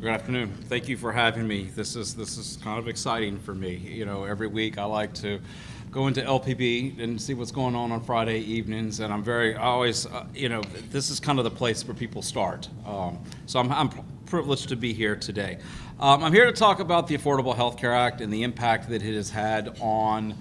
Good afternoon. Thank you for having me. This is kind of exciting for me. Every week I like to go into LPB and see what's going on Friday evenings, and I always, this is kind of the place where people start. So I'm privileged to be here today. I'm here to talk about the Affordable Health Care Act and the impact that it has had on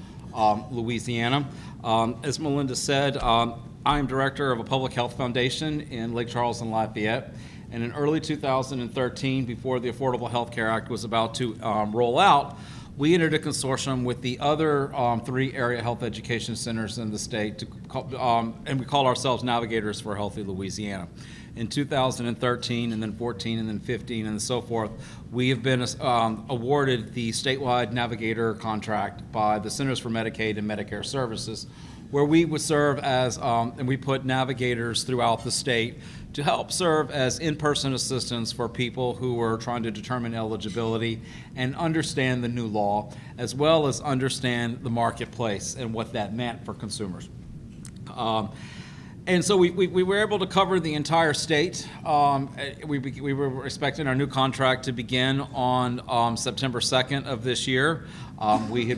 Louisiana. As Melinda said, I am director of a public health foundation in Lake Charles and Lafayette. And in early 2013, before the Affordable Health Care Act was about to roll out, we entered a consortium with the other 3 area health education centers in the state, and we call ourselves Navigators for a Healthy Louisiana. In 2013, and then 14, and then 15, and so forth, we have been awarded the statewide Navigator contract by the Centers for Medicaid and Medicare Services, where we would serve as, and we put navigators throughout the state to help serve as in-person assistants for people who are trying to determine eligibility and understand the new law, as well as understand the marketplace and what that meant for consumers. And so we were able to cover the entire state. We were expecting our new contract to begin on September 2nd of this year. We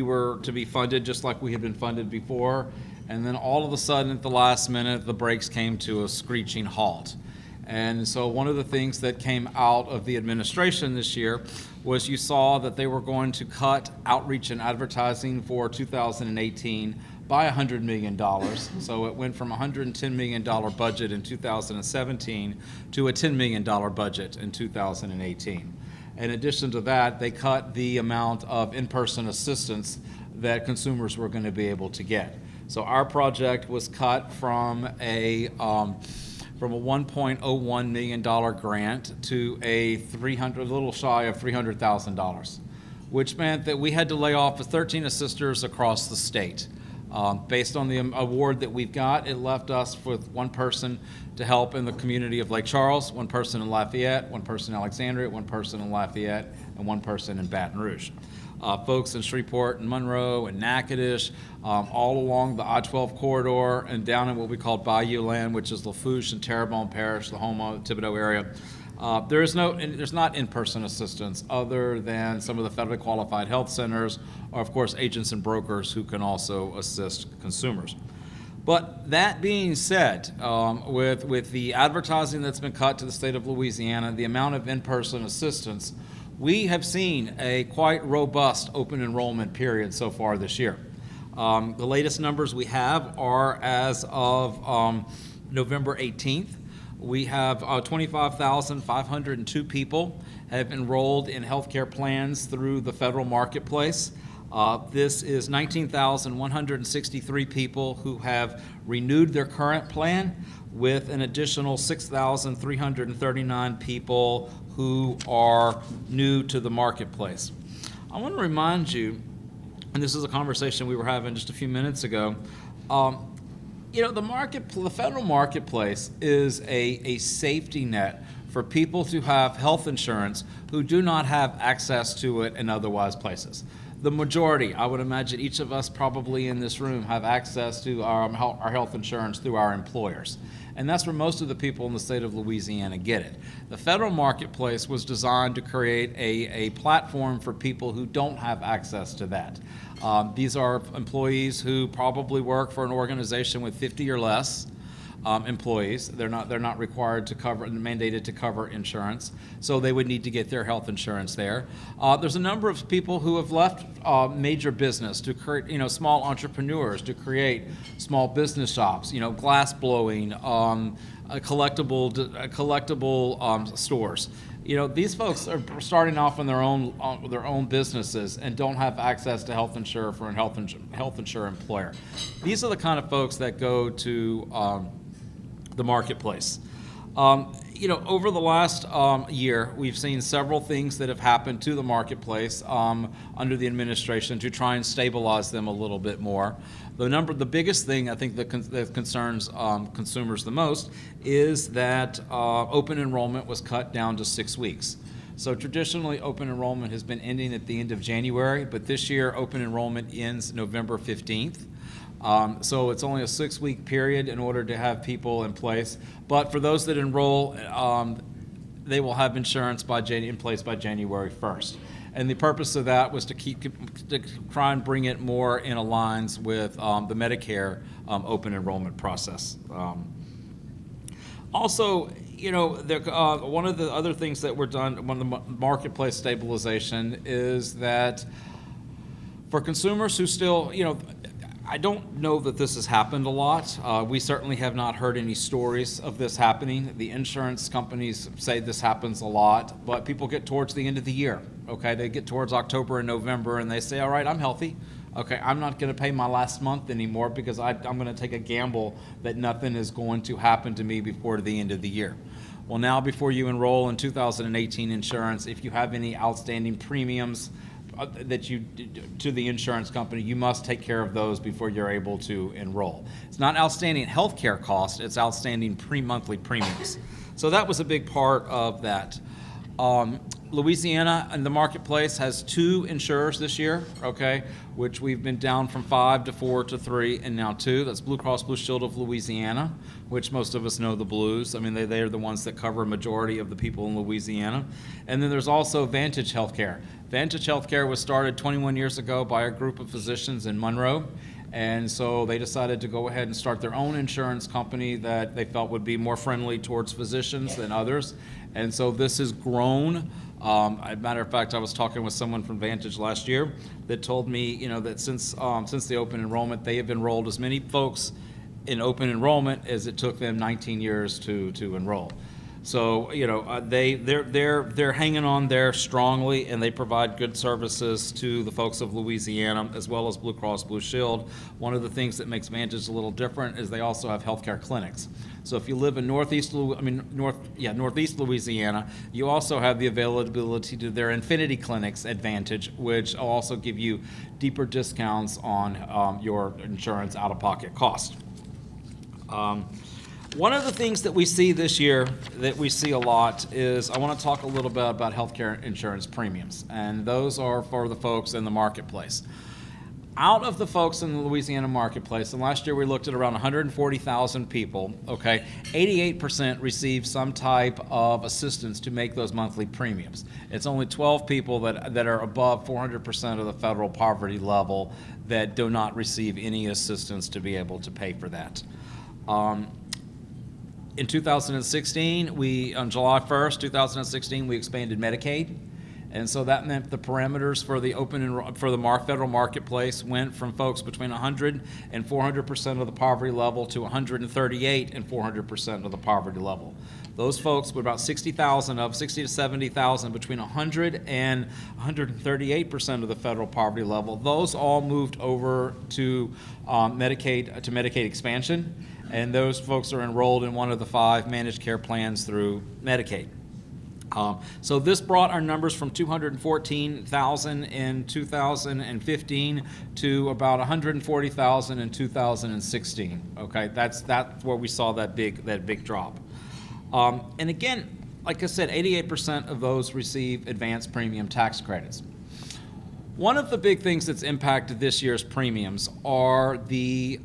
were to be funded just like we had been funded before. And then all of a sudden, at the last minute, the brakes came to a screeching halt. And so one of the things that came out of the administration this year was you saw that they were going to cut outreach and advertising for 2018 by $100 million. So it went from a $110 million budget in 2017 to a $10 million budget in 2018. In addition to that, they cut the amount of in-person assistance that consumers were going to be able to get. So our project was cut from a $1.01 million grant to a little shy of $300,000, which meant that we had to lay off 13 assisters across the state. Based on the award that we've got, it left us with one person to help in the community of Lake Charles, one person in Lafayette, one person in Alexandria, one person in Lafayette, and one person in Baton Rouge. Folks in Shreveport and Monroe and Natchitoches, all along the I-12 corridor and down in what we call Bayou Land, which is Lafourche and Terrebonne Parish, the Houma, Thibodaux area. There's not in-person assistance other than some of the federally qualified health centers, or of course agents and brokers who can also assist consumers. But that being said, with the advertising that's been cut to the state of Louisiana, the amount of in-person assistance, we have seen a quite robust open enrollment period so far this year. The latest numbers we have are as of November 18th. We have 25,502 people have enrolled in healthcare plans through the federal marketplace. This is 19,163 people who have renewed their current plan, with an additional 6,339 people who are new to the marketplace. I want to remind you, and this is a conversation we were having just a few minutes ago, the federal marketplace is a safety net for people to have health insurance who do not have access to it in otherwise places. The majority, I would imagine each of us probably in this room, have access to our health insurance through our employers. And that's where most of the people in the state of Louisiana get it. The federal marketplace was designed to create a platform for people who don't have access to that. These are employees who probably work for an organization with 50 or less employees. They're not required to cover, mandated to cover insurance, so they would need to get their health insurance there. There's a number of people who have left major business to create, small entrepreneurs to create small business shops, glass blowing, collectible stores. These folks are starting off on their own businesses and don't have access to health insurance for a health insurer employer. These are the kind of folks that go to the marketplace. Over the last year, we've seen several things that have happened to the marketplace under the administration to try and stabilize them a little bit more. The biggest thing I think that concerns consumers the most is that open enrollment was cut down to 6 weeks. So traditionally, open enrollment has been ending at the end of January, but this year open enrollment ends November 15th. So it's only a 6-week period in order to have people in place. But for those that enroll they will have insurance in place by January 1st. And the purpose of that was to try and bring it more in alliance with the Medicare open enrollment process. Also, one of the other things that were done, one of the marketplace stabilization, is that for consumers who still, I don't know that this has happened a lot. We certainly have not heard any stories of this happening. The insurance companies say this happens a lot, but people get towards the end of the year, okay? They get towards October and November and they say, all right, I'm healthy. Okay, I'm not going to pay my last month anymore because I'm going to take a gamble that nothing is going to happen to me before the end of the year. Well, now before you enroll in 2018 insurance, if you have any outstanding premiums that you to the insurance company, you must take care of those before you're able to enroll. It's not outstanding health care costs, it's outstanding monthly premiums. So that was a big part of that. Louisiana in the marketplace has 2 insurers this year, okay, which we've been down from 5 to 4 to 3 and now 2. That's Blue Cross Blue Shield of Louisiana, which most of us know the Blues. I mean, they are the ones that cover a majority of the people in Louisiana. And then there's also Vantage Healthcare. Vantage Healthcare was started 21 years ago by a group of physicians in Monroe. And so they decided to go ahead and start their own insurance company that they felt would be more friendly towards physicians than others. And so this has grown. As a matter of fact, I was talking with someone from Vantage last year that told me, that since the open enrollment, they have enrolled as many folks in open enrollment as it took them 19 years to enroll. So, they're hanging on there strongly, and they provide good services to the folks of Louisiana as well as Blue Cross Blue Shield. One of the things that makes Vantage a little different is they also have healthcare clinics. So if you live in northeast Louisiana, you also have the availability to their Infinity clinics at Vantage, which will also give you deeper discounts on your insurance out-of-pocket cost. One of the things that we see this year, that we see a lot, is I want to talk a little bit about healthcare insurance premiums, and those are for the folks in the marketplace. Out of the folks in the Louisiana marketplace, and last year we looked at around 140,000 people, okay, 88% receive some type of assistance to make those monthly premiums. It's only 12 people that are above 400% of the federal poverty level that do not receive any assistance to be able to pay for that. In 2016, on July 1st, 2016, we expanded Medicaid. And so that meant the parameters for the federal marketplace went from folks between 100 and 400% of the poverty level to 138 and 400% of the poverty level. Those folks were about 60 to 70,000 between 100 and 138% of the federal poverty level. Those all moved over to Medicaid expansion, and those folks are enrolled in one of the 5 managed care plans through Medicaid. So this brought our numbers from 214,000 in 2015 to about 140,000 in 2016. Okay, that's where we saw that big drop. And again, like I said, 88% of those receive advanced premium tax credits. One of the big things that's impacted this year's premiums are the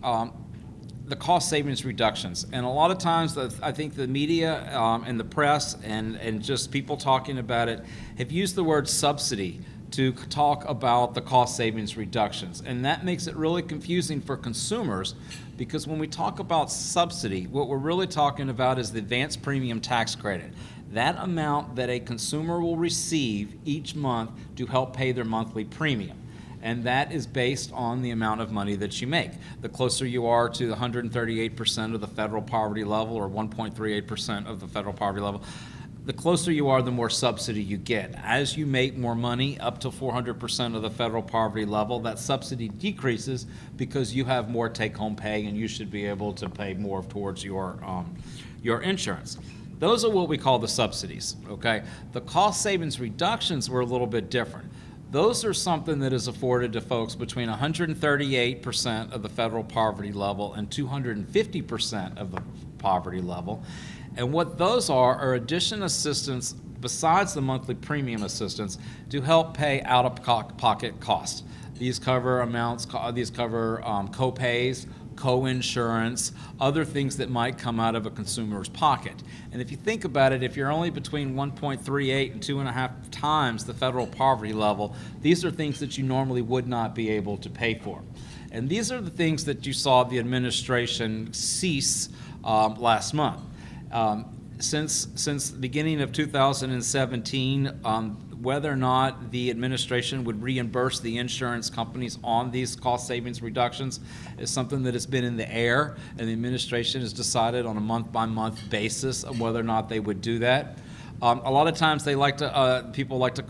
cost savings reductions. And a lot of times I think the media and the press and just people talking about it have used the word subsidy to talk about the cost savings reductions. And that makes it really confusing for consumers, because when we talk about subsidy, what we're really talking about is the advanced premium tax credit. That amount that a consumer will receive each month to help pay their monthly premium. And that is based on the amount of money that you make. The closer you are to the 138% of the federal poverty level, or 1.38% of the federal poverty level, the closer you are, the more subsidy you get. As you make more money, up to 400% of the federal poverty level, that subsidy decreases because you have more take-home pay, and you should be able to pay more towards your insurance. Those are what we call the subsidies, okay? The cost savings reductions were a little bit different. Those are something that is afforded to folks between 138% of the federal poverty level and 250% of the poverty level. And what those are additional assistance besides the monthly premium assistance to help pay out-of-pocket costs. These cover co-pays, co-insurance, other things that might come out of a consumer's pocket. And if you think about it, if you're only between 1.38 and 2.5 times the federal poverty level, these are things that you normally would not be able to pay for. And these are the things that you saw the administration cease last month. Since the beginning of 2017, whether or not the administration would reimburse the insurance companies on these cost savings reductions is something that has been in the air, and the administration has decided on a month-by-month basis of whether or not they would do that. A lot of times people like to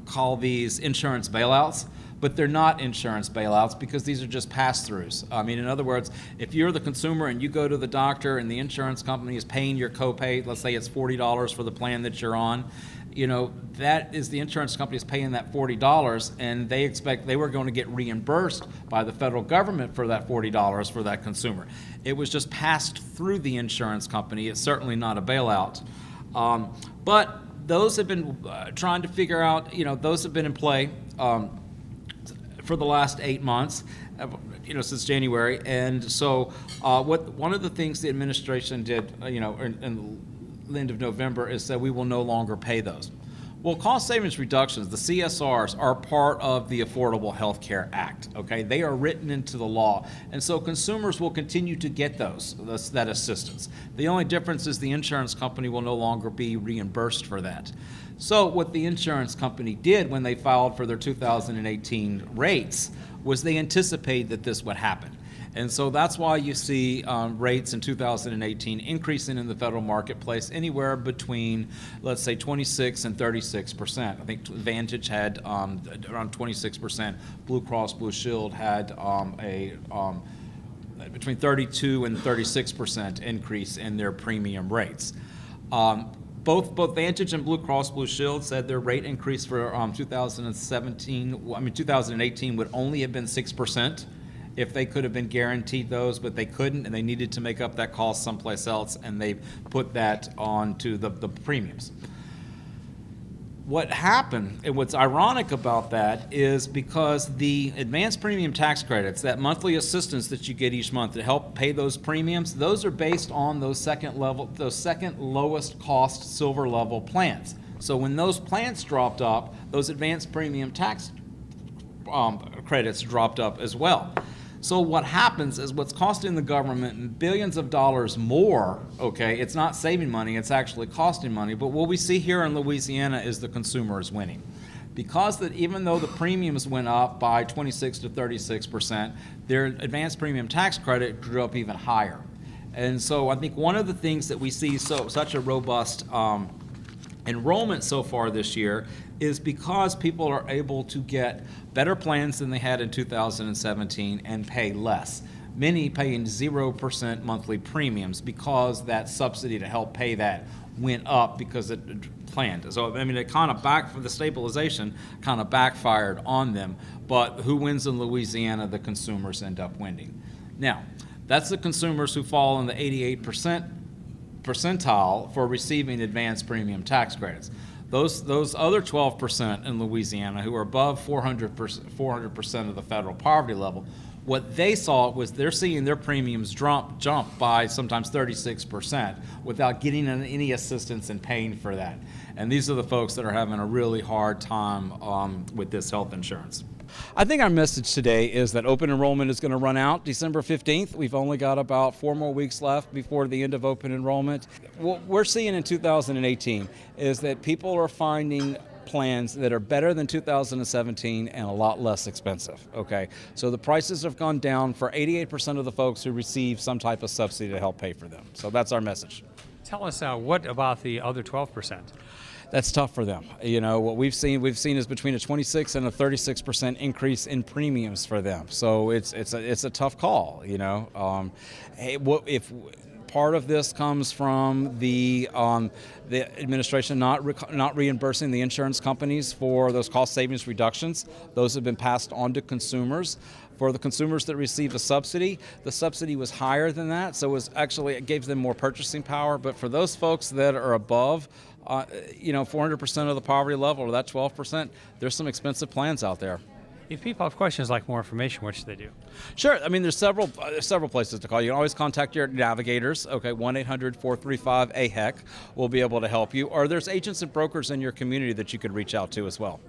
call these insurance bailouts, but they're not insurance bailouts because these are just pass-throughs. I mean, in other words, if you're the consumer and you go to the doctor and the insurance company is paying your copay, let's say it's $40 for the plan that you're on, that is the insurance company is paying that $40, and they expect they were going to get reimbursed by the federal government for that $40 for that consumer. It was just passed through the insurance company. It's certainly not a bailout. But those have been trying to figure out, those have been in play for the last 8 months, since January. And so one of the things the administration did, in the end of November is that we will no longer pay those. Well, cost savings reductions, the CSRs, are part of the Affordable Health Care Act, okay? They are written into the law, and so consumers will continue to get that assistance. The only difference is the insurance company will no longer be reimbursed for that. So what the insurance company did when they filed for their 2018 rates was they anticipated that this would happen. And so that's why you see rates in 2018 increasing in the federal marketplace anywhere between, let's say, 26 and 36%. I think Vantage had around 26%. Blue Cross Blue Shield had between 32 and 36% increase in their premium rates. Both Vantage and Blue Cross Blue Shield said their rate increase for 2018 would only have been 6%. If they could have been guaranteed those, but they couldn't, and they needed to make up that cost someplace else, and they put that onto the premiums. What happened, and what's ironic about that, is because the advanced premium tax credits, that monthly assistance that you get each month to help pay those premiums, those are based on those second lowest cost silver level plans. So when those plans dropped up, those advanced premium tax credits dropped up as well. So what happens is what's costing the government billions of dollars more, okay, it's not saving money, it's actually costing money, but what we see here in Louisiana is the consumer is winning. Because that even though the premiums went up by 26 to 36%, their advanced premium tax credit grew up even higher. And so I think one of the things that we see such a robust enrollment so far this year is because people are able to get better plans than they had in 2017 and pay less. Many paying 0% monthly premiums because that subsidy to help pay that went up because it planned. So it kind of for the stabilization kind of backfired on them. But who wins in Louisiana? The consumers end up winning. Now, that's the consumers who fall in the 88% percentile for receiving advanced premium tax credits. Those other 12% in Louisiana who are above 400% of the federal poverty level, what they saw was they're seeing their premiums jump by sometimes 36% without getting any assistance in paying for that. And these are the folks that are having a really hard time with this health insurance. I think our message today is that open enrollment is going to run out December 15th. We've only got about 4 more weeks left before the end of open enrollment. What we're seeing in 2018 is that people are finding plans that are better than 2017 and a lot less expensive, okay? So the prices have gone down for 88% of the folks who receive some type of subsidy to help pay for them. So that's our message. Tell us, what about the other 12%? That's tough for them. What we've seen is between a 26 and a 36% increase in premiums for them. So it's a tough call. If part of this comes from the administration not reimbursing the insurance companies for those cost savings reductions. Those have been passed on to consumers. For the consumers that receive a subsidy, the subsidy was higher than that, so it gave them more purchasing power. But for those folks that are above 400% of the poverty level, or that 12%, there's some expensive plans out there. If people have questions like more information, what should they do? Sure. I mean, there's several places to call. You can always contact your navigators. Okay, 1-800-435-AHEC will be able to help you. Or there's agents and brokers in your community that you could reach out to as well.